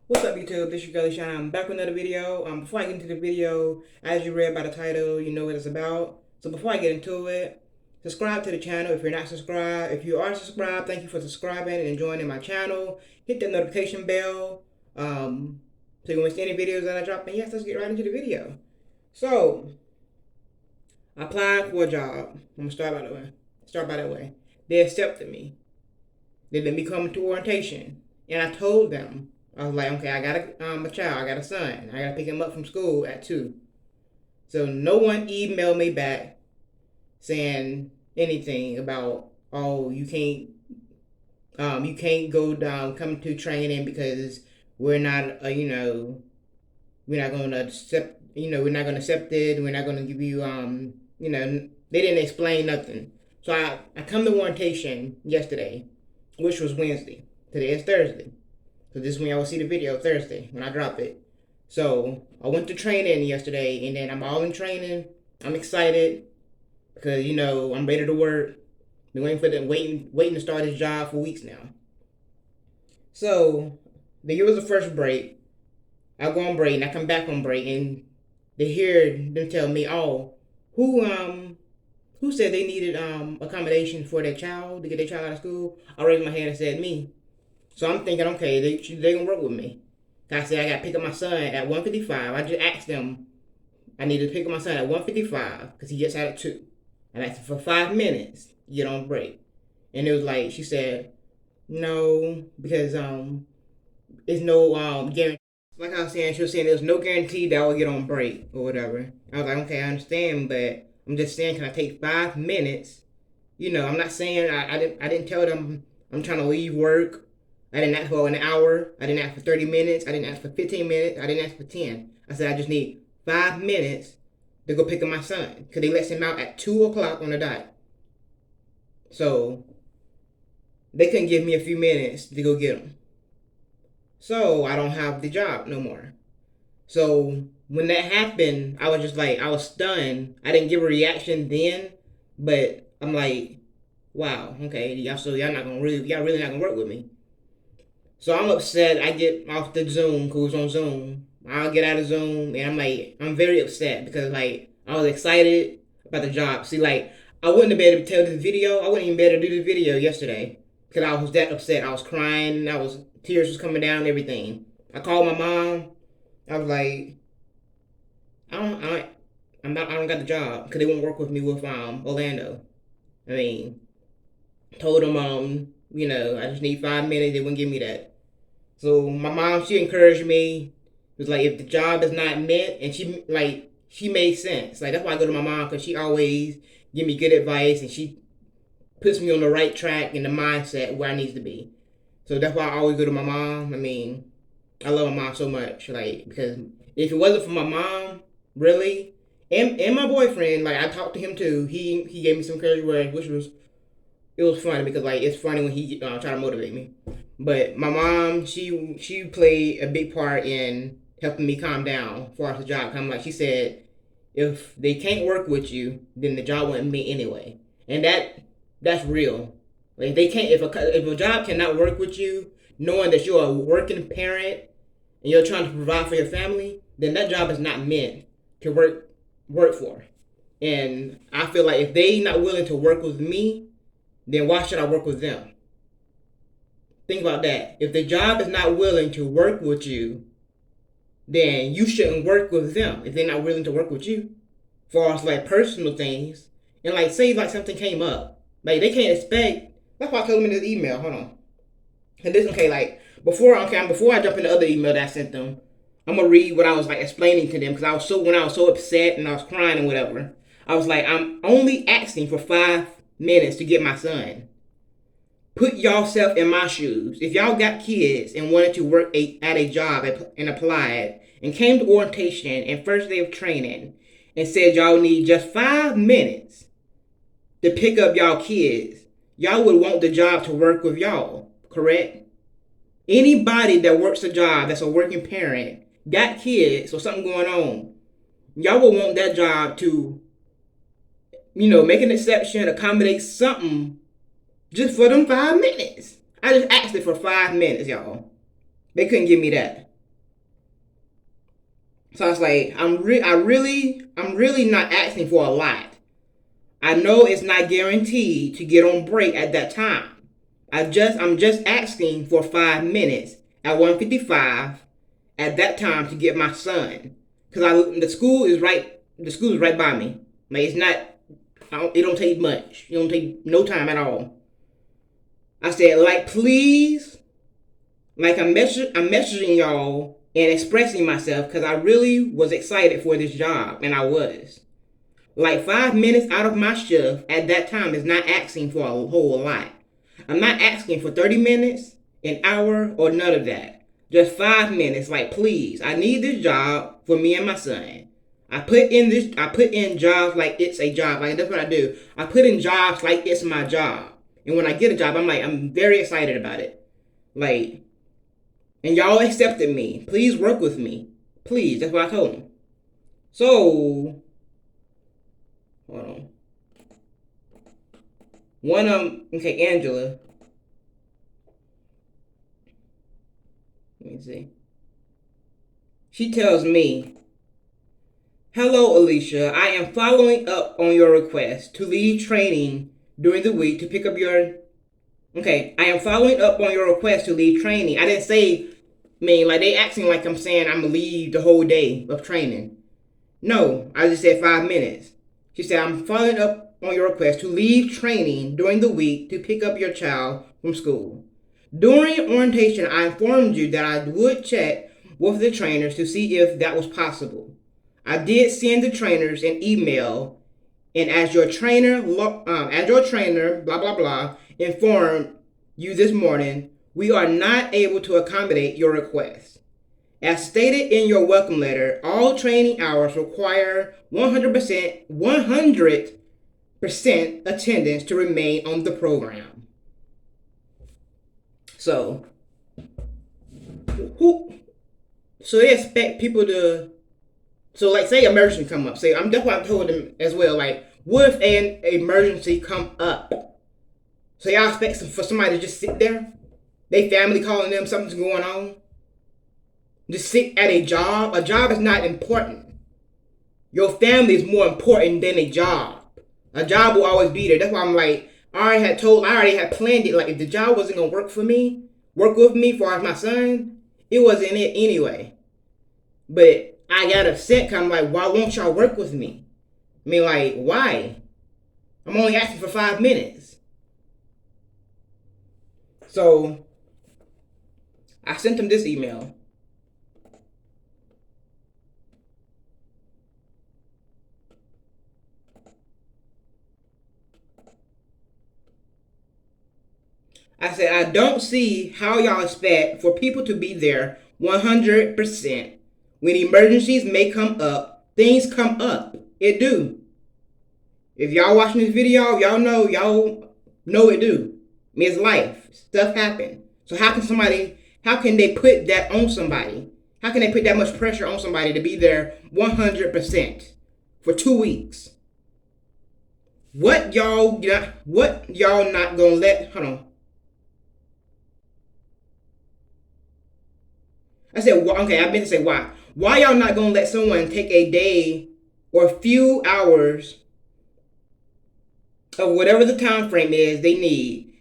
What's up, YouTube? This is your girl Shine. I'm back with another video. Before I get into the video, as you read by the title, you know what it's about. So before I get into it, subscribe to the channel if you're not subscribed. If you are subscribed, thank you for subscribing and joining my channel. Hit that notification bell so you won't miss any videos that I drop. And yes, let's get right into the video. So I applied for a job. I'm gonna start by that way. They accepted me. They let me come to orientation, and I told them, I was like, okay, I got a child, I got a son, I gotta pick him up from school at 2. So no one emailed me back saying anything about, oh, you can't go down, come to training because we're not, we're not gonna accept, we're not gonna accept it, we're not gonna give you, they didn't explain nothing. So I come to orientation yesterday, which was Wednesday. Today is Thursday. So this is when y'all will see the video Thursday when I drop it. So I went to training yesterday, and then I'm all in training. I'm excited because I'm ready to work. Been waiting to start this job for weeks now. So here was the first break. I go on break and I come back on break, and they hear them tell me, "Oh, who said they needed accommodation for their child to get their child out of school?" I raised my hand and said me. So I'm thinking, okay, they gonna work with me. I said I gotta pick up my son at 1:55. I just asked them I need to pick up my son at 1:55 because he gets out at 2. And I asked for 5 minutes to get on break. And it was like she said, no, because it's no guarantee. Like I was saying, she was saying there's no guarantee that I will get on break or whatever. I was like, okay, I understand, but I'm just saying, can I take 5 minutes? I'm not saying I didn't tell them I'm trying to leave work. I didn't ask for an hour. I didn't ask for 30 minutes. I didn't ask for 15 minutes. I didn't ask for 10. I said I just need 5 minutes to go pick up my son because they let him out at 2 o'clock on the dot. So they couldn't give me a few minutes to go get him. So I don't have the job no more. So when that happened, I was just like, I was stunned. I didn't give a reaction then, but I'm like, wow, okay, y'all really not gonna work with me. So I'm upset. I get off the Zoom, cause it was on Zoom. I'll get out of Zoom, and I'm very upset because like I was excited about the job. See, like I wouldn't have been able to tell this video. I wouldn't even be able to do this video yesterday because I was that upset. I was crying. Tears was coming down. Everything. I called my mom. I was like, I don't got the job because they won't work with me with Orlando. I mean, told them I just need 5 minutes. They wouldn't give me that. So my mom, she encouraged me. It was like if the job is not meant, and she made sense. Like that's why I go to my mom because she always give me good advice and she puts me on the right track and the mindset where I need to be. So that's why I always go to my mom. I mean, I love my mom so much, like because if it wasn't for my mom, really, and my boyfriend, like I talked to him too. He gave me some encouragement words, which was it was funny because like it's funny when he try to motivate me. But my mom, she played a big part in helping me calm down for the job. Like she said, if they can't work with you, then the job wouldn't be anyway, and that's real. Like they can't if a job cannot work with you, knowing that you're a working parent and you're trying to provide for your family, then that job is not meant to work for. And I feel like if they not willing to work with me, then why should I work with them? Think about that. If the job is not willing to work with you, then you shouldn't work with them if they're not willing to work with you. For us like personal things. And like say like something came up. Like they can't expect that's why I told them in this email. Hold on. And this okay, like before I jump in the other email that I sent them, I'm gonna read what I was like explaining to them because when I was so upset and I was crying and whatever. I was like, I'm only asking for 5 minutes to get my son. Put yourself in my shoes. If y'all got kids and wanted to work at a job and applied and came to orientation and first day of training and said y'all need just 5 minutes to pick up y'all kids, y'all would want the job to work with y'all, correct? Anybody that works a job that's a working parent, got kids or something going on, y'all would want that job to, make an exception, accommodate something just for them 5 minutes. I just asked it for 5 minutes, y'all. They couldn't give me that. So I was like, I'm really not asking for a lot. I know it's not guaranteed to get on break at that time. I'm just asking for 5 minutes at 1:55 at that time to get my son, because the school is right by me. Like it's not, it don't take much. It don't take no time at all. I said, like, please, like I'm messaging y'all and expressing myself because I really was excited for this job, and I was. Like 5 minutes out of my shift at that time is not asking for a whole lot. I'm not asking for 30 minutes, an hour, or none of that. Just 5 minutes. Like, please, I need this job for me and my son. I put in jobs like it's a job. Like, that's what I do. I put in jobs like it's my job. And when I get a job, I'm very excited about it. Like, and y'all accepted me. Please work with me. Please. That's what I told them. So, hold on. Okay, Angela. Let me see. She tells me, hello, Alicia. I am following up on your request to leave training during the week to pick up your. Okay, I am following up on your request to leave training. I didn't say, like they acting like I'm saying I'm gonna leave the whole day of training. No, I just said 5 minutes. She said, I'm following up on your request to leave training during the week to pick up your child from school. During orientation, I informed you that I would check with the trainers to see if that was possible. I did send the trainers an email, and as your trainer, blah, blah, blah, informed you this morning, we are not able to accommodate your request. As stated in your welcome letter, all training hours require 100% attendance to remain on the program. So they expect people to, so like say emergency come up. That's what I told them as well. Like, what if an emergency come up? So y'all expect for somebody to just sit there? They family calling them something's going on? Just sit at a job? A job is not important. Your family is more important than a job. A job will always be there. That's why I'm like, I already had planned it. Like, if the job wasn't going to work with me for my son, it wasn't it anyway. But I got upset because I'm like, why won't y'all work with me? Like, why? I'm only asking for 5 minutes. So I sent them this email. I said, I don't see how y'all expect for people to be there 100%. When emergencies may come up, things come up. It do. If y'all watching this video, y'all know it do. It's life. Stuff happen. So how can they put that on somebody? How can they put that much pressure on somebody to be there 100% for 2 weeks? What y'all not gonna let, hold on. I said, okay, I meant to say why. Why y'all not gonna let someone take a day or a few hours of whatever the time frame is they need?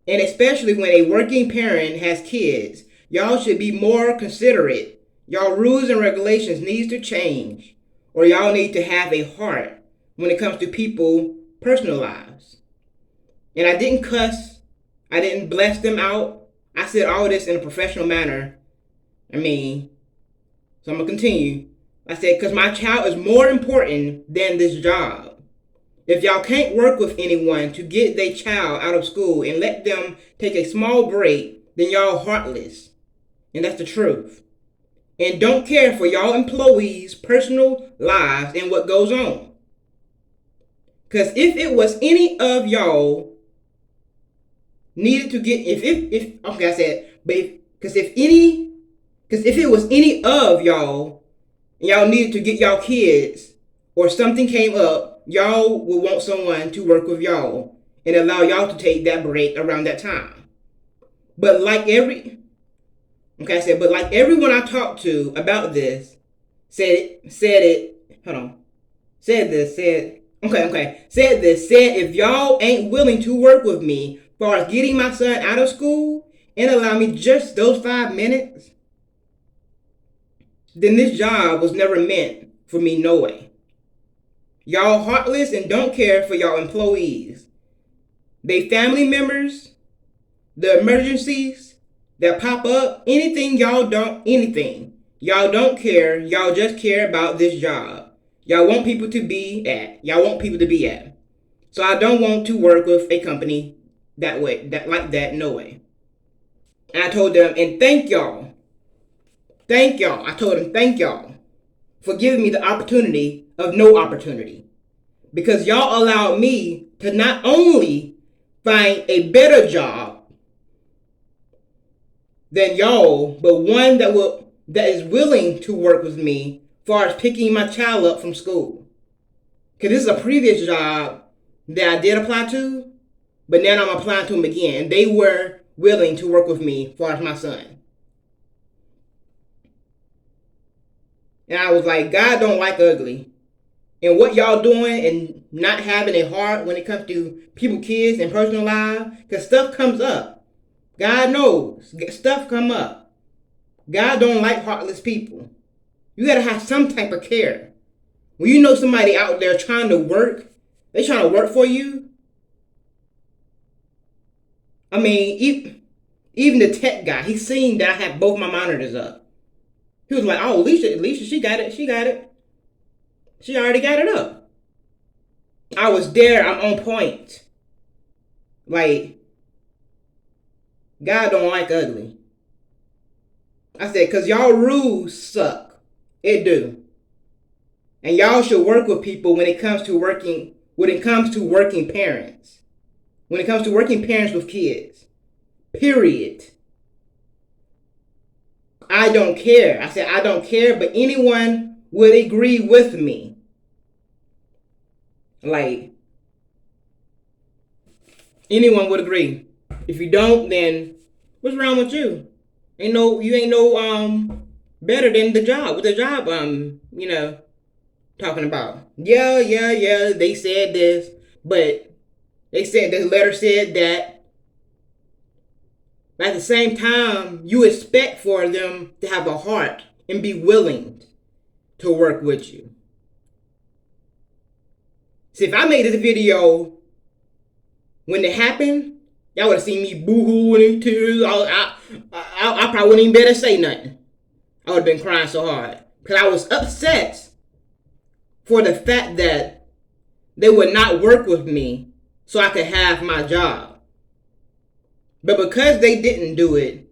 And especially when a working parent has kids, y'all should be more considerate. Y'all rules and regulations needs to change, or y'all need to have a heart when it comes to people's personal lives. And I didn't cuss. I didn't bless them out. I said all this in a professional manner. So I'm going to continue. I said, because my child is more important than this job. If y'all can't work with anyone to get their child out of school and let them take a small break, then y'all heartless. And that's the truth. And don't care for y'all employees' personal lives and what goes on. Because if it was any of y'all needed to get, because if it was any of y'all, and y'all needed to get y'all kids, or something came up, y'all would want someone to work with y'all and allow y'all to take that break around that time. But like everyone I talked to about this, said it. Hold on. Said this. Said this. Said if y'all ain't willing to work with me as far as getting my son out of school and allow me just those 5 minutes, then this job was never meant for me. No way. Y'all heartless and don't care for y'all employees. They family members, the emergencies that pop up, anything. Y'all don't care. Y'all just care about this job. Y'all want people to be at. So I don't want to work with a company that way, like that, no way. And I told them, and thank y'all. I told them, thank y'all for giving me the opportunity of no opportunity. Because y'all allowed me to not only find a better job than y'all, but one that is willing to work with me as far as picking my child up from school. Because this is a previous job that I did apply to, but now I'm applying to them again. And they were willing to work with me as far as my son. And I was like, God don't like ugly. And what y'all doing and not having a heart when it comes to people, kids, and personal lives, because stuff comes up. God knows. Stuff come up. God don't like heartless people. You gotta have some type of care. When you know somebody out there trying to work, they trying to work for you. I mean, even the tech guy, he seen that I had both my monitors up. He was like, oh, Alicia, she got it. She already got it up. I was there. I'm on point. Like, God don't like ugly. I said, because y'all rules suck. It do. And y'all should work with people when it comes to working parents. When it comes to working parents with kids. Period. I don't care. I said, I don't care, but anyone would agree with me. Like, anyone would agree. If you don't, then what's wrong with you? You ain't no better than the job. What the job talking about? Yeah, they said this, but they said this letter said that. But at the same time, you expect for them to have a heart and be willing to work with you. See, if I made this video when it happened, y'all would have seen me boo-hooing and tears. I probably wouldn't even better say nothing. I would have been crying so hard. Because I was upset for the fact that they would not work with me so I could have my job. But because they didn't do it,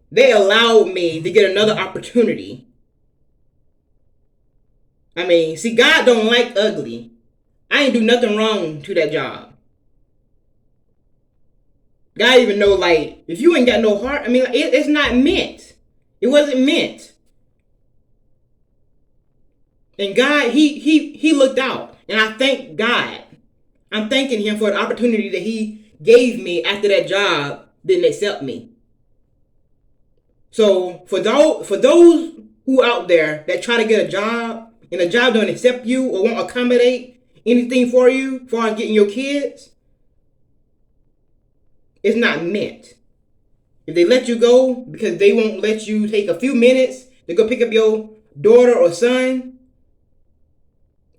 they allowed me to get another opportunity. I mean, see, God don't like ugly. I ain't do nothing wrong to that job. God even know, like, if you ain't got no heart, I mean, it's not meant. It wasn't meant. And God, he looked out. And I thank God. I'm thanking him for the opportunity that he gave me after that job didn't accept me. So for those who out there that try to get a job and the job don't accept you or won't accommodate anything for you as far as getting your kids, it's not meant. If they let you go because they won't let you take a few minutes to go pick up your daughter or son,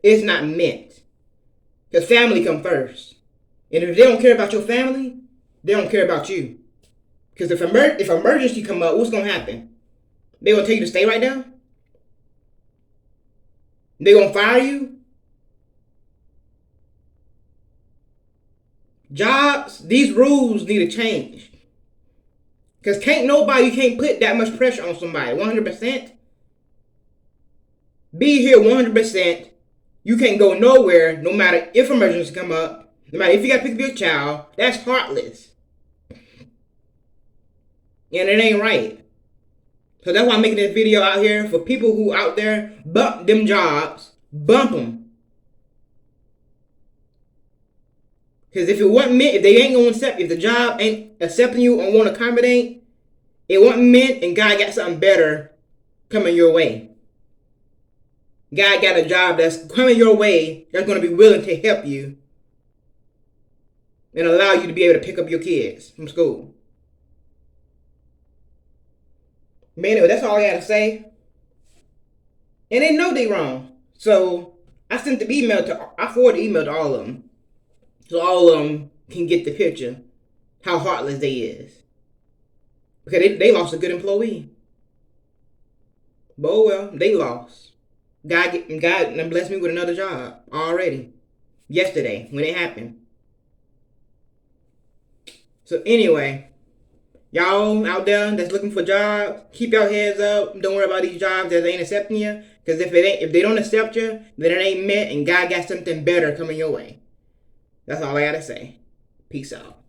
it's not meant. Because family come first. And if they don't care about your family, they don't care about you. Because if emergency come up, what's going to happen? They going to tell you to stay right there? They going to fire you? Jobs, these rules need to change. Because you can't put that much pressure on somebody. 100%. Be here 100%. You can't go nowhere no matter if emergency come up. No matter if you got to pick up your child. That's heartless. And it ain't right. So that's why I'm making this video out here for people who out there bump them jobs. Bump them. Because if it wasn't meant, if they ain't going to accept, if the job ain't accepting you or won't accommodate, it wasn't meant and God got something better coming your way. God got a job that's coming your way that's going to be willing to help you and allow you to be able to pick up your kids from school. But anyway, that's all I got to say. And they know they wrong. So I sent the email I forwarded the email to all of them. So all of them can get the picture how heartless they is. Because they lost a good employee. But oh well, they lost. God blessed me with another job already. Yesterday, when it happened. So anyway, y'all out there that's looking for jobs, keep your heads up. Don't worry about these jobs that ain't accepting you. Because if they don't accept you, then it ain't meant, and God got something better coming your way. That's all I gotta say. Peace out.